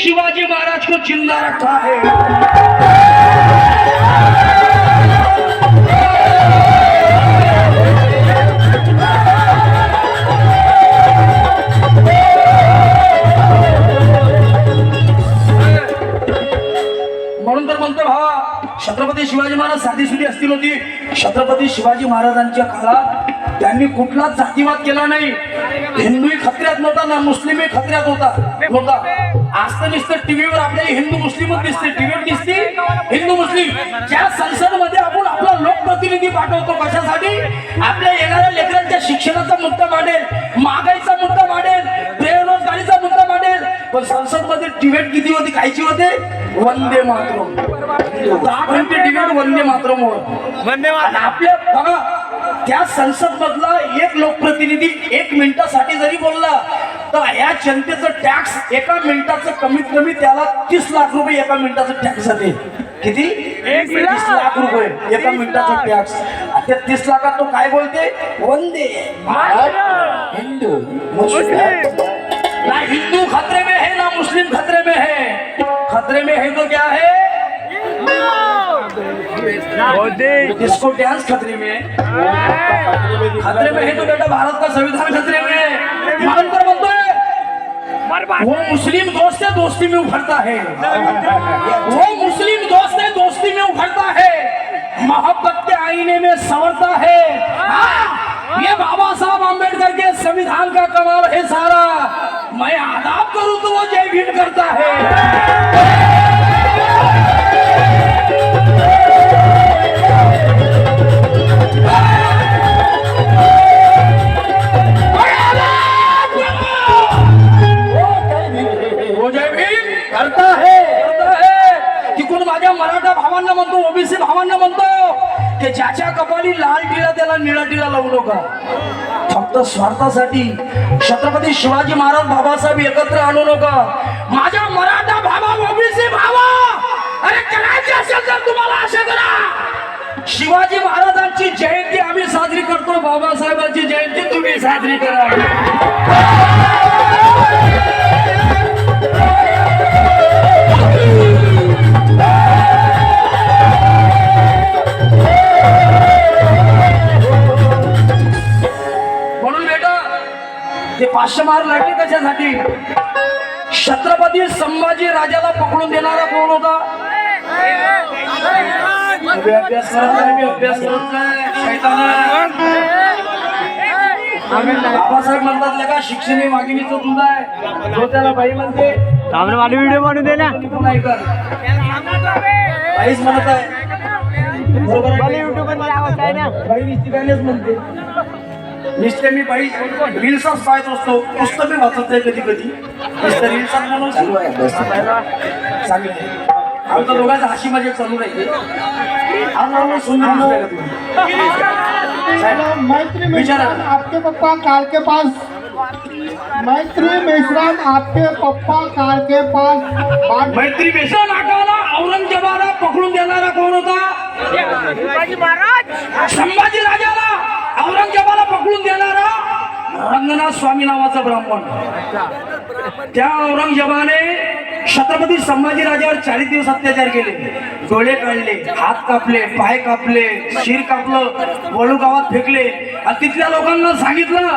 शिवाजी महाराज को जिंदा रखा है। म्हणून तर म्हणतो भावा, छत्रपती शिवाजी महाराज साधीसुधी असतील होती. छत्रपती शिवाजी महाराजांच्या काळात त्यांनी कुठलाच जातीवाद केला नाही. हिंदूही खत्र्यात नव्हता ना मुस्लिमही खत्र्यात नव्हता. आज तर नुसतं टीव्हीवर आपल्याला हिंदू मुस्लिमच दिसते, टीव्हीवर दिसते हिंदू मुस्लिम. ज्या संसदमध्ये आपण आपला लोकप्रतिनिधी पाठवतो कशासाठी? आपल्या येणाऱ्या लेकरांच्या शिक्षणाचा मुद्दा मांडेल, महागाईचा मुद्दा मांडेल, बेरोजगारीचा मुद्दा मांडेल. पण संसदमध्ये डिबेट किती होती? कायची होते? वंदे मातरम. 10 घंटे डिबेट वंदे मातरम होत. आपल्या बघा त्या संसद मधला एक लोकप्रतिनिधी 1 मिनिटासाठी जरी बोलला तर या जनतेचं टॅक्स एका मिनिटाचं कमीत कमी त्याला 30 लाख रुपये एका मिनिटाचं टॅक्स जाते. किती? 30 लाख रुपये एका मिनिटाचं टॅक्स. त्या 30 लाखात तो काय बोलते? वंदे हिंदू मुस्लिम. ना हिंदू खतरे में है ना मुस्लिम खतरे में है. खतरे में है तो क्या है? इसको डांस खतरे में है. खतरे में है तो बेटा भारत का संविधान खतरे में है. मानकर बोलते वो मुस्लिम दोस्त है दोस्ती में उभरता है. वो मुस्लिम दोस्त है दोस्ती में उभरता है. मोहब्बत के आईने में संवरता है. ये बाबा साहब आम्बेडकर के संविधान का कमाल है सारा. मैं आदाब करूं तो वो जय भीम करता है. करता है की कोण माझ्या मराठा भावांना म्हणतो, ओबीसी भावांना म्हणतो की ज्याच्या कपाली लाल टिळा त्याला निळा टिळा लावू नका. फक्त स्वार्थासाठी छत्रपती शिवाजी महाराज बाबासाहेब एकत्र आणू नका. माझ्या मराठा भावा, ओबीसी भावा, अरे करायचे असेल तर तुम्हाला असं करा. शिवाजी महाराजांची जयंती आम्ही साजरी करतो, बाबासाहेबांची जयंती तुम्ही साजरी करा. म्हणून बेटा ते 500 मार लढले कशासाठी? छत्रपती संभाजी राजाला पकडून देणारा कोण होता? अभ्यास बाबासाहेब म्हणतात लगा शिक्षण हे वाघिणीचं दूध आहे. जो त्याला बाई म्हणते व्हिडिओ बनवून दे ना. बाईच म्हणत आहे बरोबर आहे. बाई निश्चित म्हणते निश्चय मी बाई रील्सच पाहत असतो, पुस्तक मी वाचत आहे कधी कधी. रील्सात म्हणून चांगलं आमच्या दोघांचा हशी मजा चालू राहील. मैत्री मेश्राम आपके पप्पा कार के पास. मैत्री मेश्राम आपके पप्पा कार के पास. मैत्री मेश्राम नाकाला औरंगजेबाला पकडून देणारा कोण होता? शिवाजी महाराज. संभाजी राजाला औरंगजेबाला पकडून देणारा रंगनाथ स्वामी नावाचा ब्राह्मण. त्या औरंगजेबाने छत्रपती संभाजी राजावर 40 दिवस अत्याचार केले. डोळे काढले, हात कापले, पाय कापले, शिर कापलं, वळू गावात फेकले. आणि तिथल्या लोकांना सांगितलं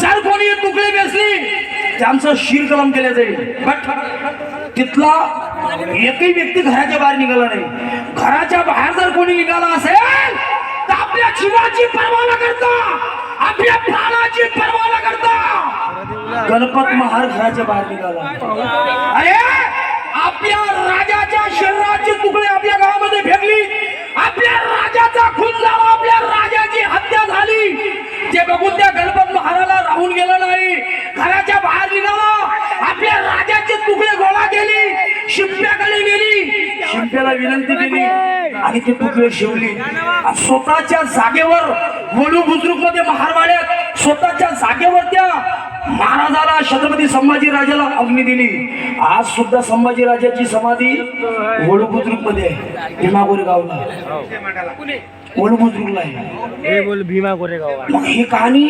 सर कोणी तुकडे बेसली त्यांचं शिर कलम केलं जाईल. बट तिथला एकही व्यक्ती घराच्या बाहेर निघाला नाही. घराच्या बाहेर जर कोणी निघाला असेल तर आपल्या जीवाची पर्वा न करता, आपल्या प्राणाची पर्वा न करता गणपत महार घराच्या बाहेर निघाला. अरे आपल्या राजाच्या शरीराचे तुकडे आपल्या गावामध्ये फेकली, आपल्या राजाचा खून झाला, आपल्या राजाची हत्या झाली. ते बघून त्या गणपत महाराला राहून गेलं नाही. घराच्या बाहेर निघाला, आपल्या राजाचे तुकडे गोळा केली, शिंप्याकडे गेली, शिंप्याला विनंती केली आणि ते तुकडे शिवली. स्वतःच्या जागेवर वळू बुजुर्ग मध्ये महारवाड्यात स्वतःच्या जागेवर त्या महाराजाला छत्रपती संभाजी राजाला अग्नी दिली. आज सुद्धा संभाजी राजाची समाधी वळू बुजुर्ग मध्ये भीमा गोरेगावला, वळू बुजुर्गला आहे. भीमा गोरेगाव. मग ही कहाणी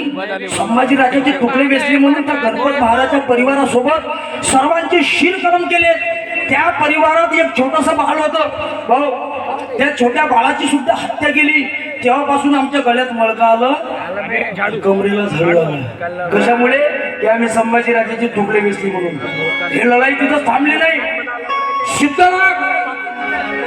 संभाजी राजाचे तुकडे वेचले म्हणून त्या गणपत महाराजच्या परिवारासोबत सर्वांचे शिर कलम केले. त्या परिवारात एक छोटस बाळ होतं भाऊ. त्या छोट्या बाळाची सुद्धा हत्या केली. तेव्हापासून आमच्या गळ्यात मळका आलं, कमरेला झालं आलं. कशामुळे की आम्ही संभाजीराजाचे तुकडे वेचली म्हणून. ही लढाई तिथं थांबली नाही. सिद्धनाथ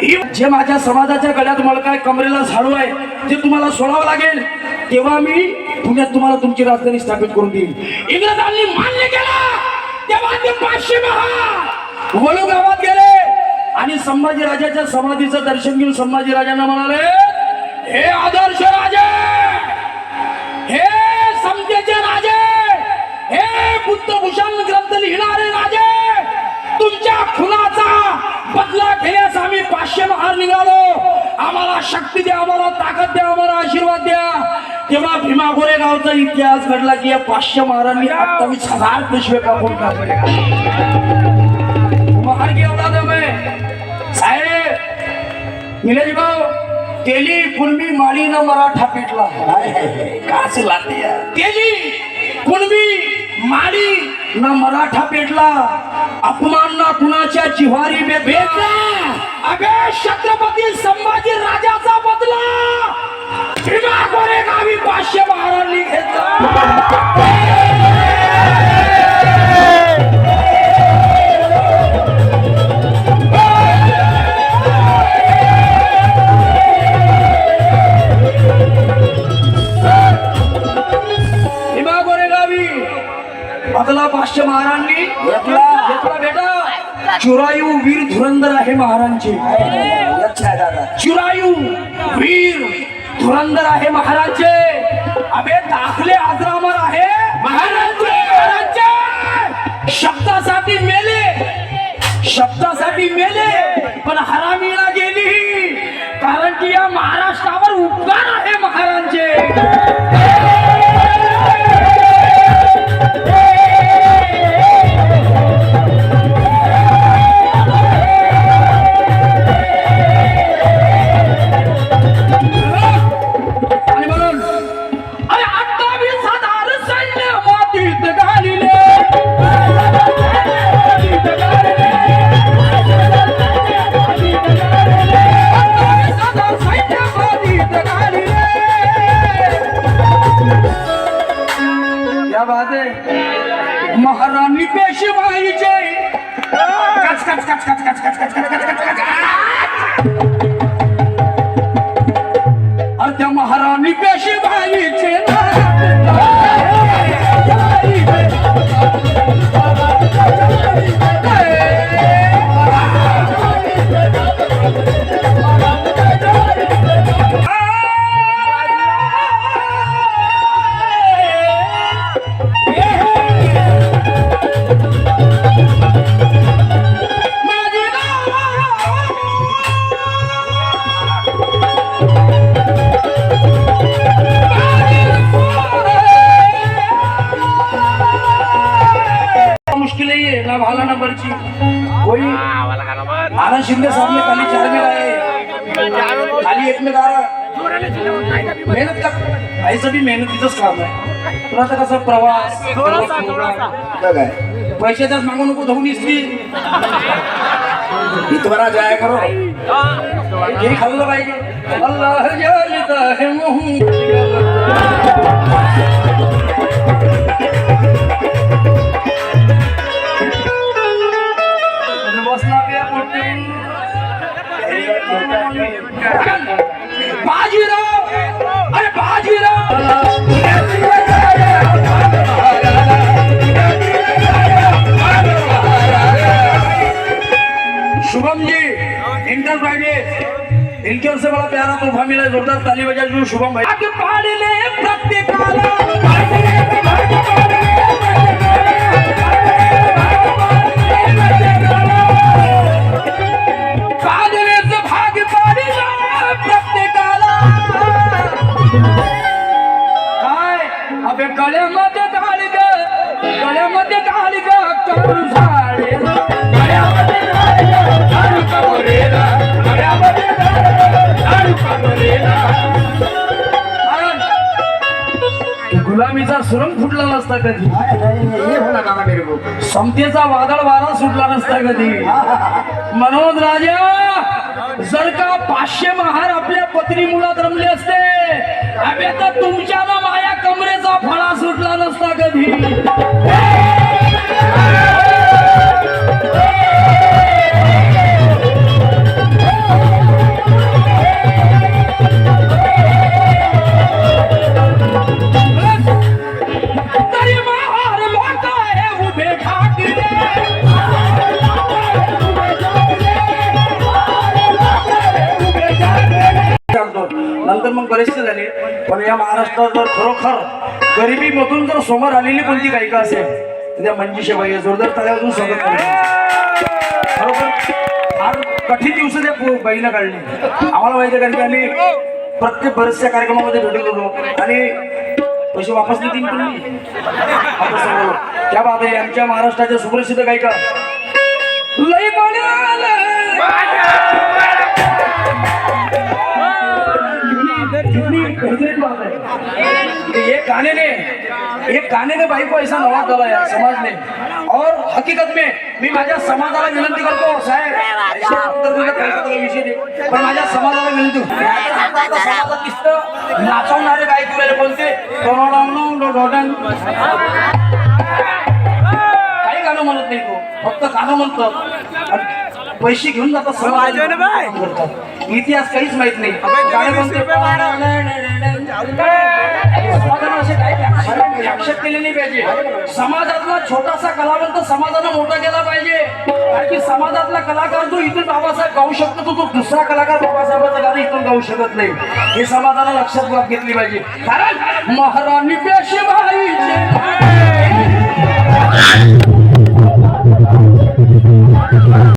ही जे माझ्या समाजाच्या गळ्यात मळका आहे, कमरेला झाडू आहे, ते तुम्हाला सोडावं लागेल. तेव्हा मी पुण्यात तुम्हाला तुमची राजधानी स्थापित करून देईल. इंग्रजांनी मान्य केलं तेव्हा ते 500 महार वळू गावात गेले आणि संभाजीराजाच्या समाधीचं दर्शन घेऊन संभाजीराजांना म्हणाले, हे आदर्श राजे, हे समतेचे राजे, हे बुद्धभूषण ग्रंथ लिहिणारे राजे, तुमच्या खुनाचा बदला घेण्यास आम्ही 500 महार निघालो. आम्हाला शक्ती द्या, आम्हाला ताकद द्या, आम्हाला आशीर्वाद द्या. तेव्हा भीमा गोरेगावचा इतिहास घडला की या 500 महारांनी 28,000 पिशवे कापून टाकले. महार की औलाद में साहेब निलेश भाऊ, तेली कुणबी माळी न मराठा पेटला. काच लागली तेली कुणबी माळी न मराठा पेटला. अपमान ना कुणाच्या जिव्हारी भेटला. अबे छत्रपती संभाजी राजाचा बदला भीमा गोरेगावी 500 महारांनी घेतला. बदला 500 महारांनी घेतला बेटा. चुरायू वीर धुरंधर आहे महारांचे. चुरायू वीर धुरंधर आहे महारांचे. अबे दाखले अजरामर आहे महारांचे. शब्दासाठी मेले पण हरामीला गेली, कारण की या महाराष्ट्रावर उपकार आहे महारांचे. महाराणी पेशवाईचे कच कच कच कच कच कच कच कच कच कच. अरे त्या महाराणी पेशवाईचे भाला नंबरची कोई आनंद शिंदे साहब ने खाली 4 में आए, खाली 1 में मेहनत कर. ऐसा भी मेहनतीचंच काम आहे. तुला तर कसं प्रवास पैशाच्याच मागू नको धावून इसली इतवरा जाय करो. हे खाल्लं पाहिजे. अल्लाह जानिता है बाजीराव. अरे बाजीराव शुभम जी इंटरप्राइजेस, इनके ओर से बड़ा प्यारा तोहफा मिला. जोरदार ताली बजाओ शुभम भाई. गळ्यामध्ये घाल ग करू झाडे, गळ्यामध्ये घाल ग झाडू कमरेला, गळ्यामध्ये घाल ग झाडू कमरेला. गुलामीचा सुरंग फुटला नसता कधी. हे होला दादा मेरे को समतेचा वादळ वारा सुटला नसता कधी मनोज राजा जर का 500 महार आपल्या पत्नी मुलात रमले असते आम्ही तर तुमच्या ना माया कमरेचा फळा सुटला नसता कधी तरी महार लोक आहे उभे ठाकरे नंतर मग बरेचसे झाले पण या महाराष्ट्रात जर खरोखर गरिबीमधून जर समोर आलेली कोणती गायिका असेल तर त्या मंजुषाबाई जोरदार टाळ्यावरून स्वागत करतो खरोखर फार कठीण दिवस त्या बाईला काढले आम्हाला माहिती आहे कारण की आम्ही प्रत्येक बरेचशा कार्यक्रमामध्ये भेटत होतो आणि पैसे वापस देतील पण नाही त्या बात आहे आमच्या महाराष्ट्राच्या सुप्रसिद्ध गायिका लई एक गाने ने भाई को ऐसा नवाज डाला है समाज ने और हकीकत में मी माझ्या समाजाला विनंती करतो साहेब ऐसे उत्तर दिलं काही विषय नाही पण माझ्या समाजाला विनंती समाजात दिसतं नाचवणारे गायक राहिले कोणते काही गाणं म्हणत नाही तो फक्त गाणं म्हणतात पैसे घेऊन जातात समाजात इतिहास काहीच माहित नाही गाणे लक्षात केले नाही पाहिजे समाजातला छोटासा कलावंत समाजानं मोठा केला पाहिजे कारण की समाजातला कलाकार जो इथून बाबासाहेब गाऊ शकतो तो दुसरा कलाकार बाबासाहेबाचं गाणं इथून गाऊ शकत नाही हे समाजाला लक्षात घेतली पाहिजे कारण महाराणी पेशवाईचे